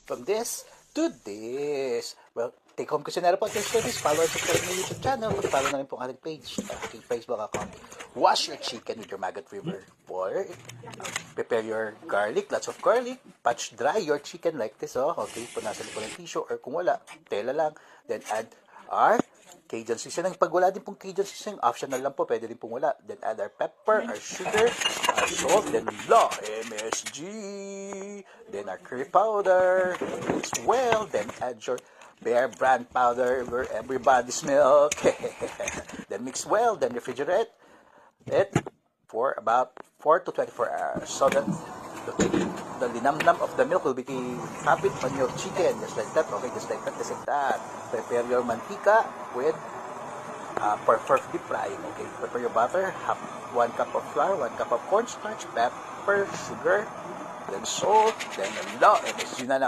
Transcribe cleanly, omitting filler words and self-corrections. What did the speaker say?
from this to this. Well, take home questionnaire po. Thanks for this. Follow and subscribe my YouTube channel. Follow na rin po ang ating page, aking Facebook account. Wash your chicken with your maggot river. Prepare your garlic, lots of garlic. Patch dry your chicken like this. Okay, punasan po ng tissue or kung wala, tela lang. Then add our Cajun seasoning. Pag wala din pong Cajun seasoning, optional lang po, pwede din pong wala. Then add our pepper, our sugar, our salt, then MSG. Then our curry powder. Mix well. Then add your bearbrand powder where everybody's milk. Then mix well. Then refrigerate it for about 4 to 24 hours so that the linamnam of the milk will be habit on your chicken, just like that. Okay, just like that, just like that. Prepare your mantika with for deep frying. Okay, prepare your butter, 1 cup of flour, 1 cup of cornstarch, pepper, sugar, then salt, then MSG na lang.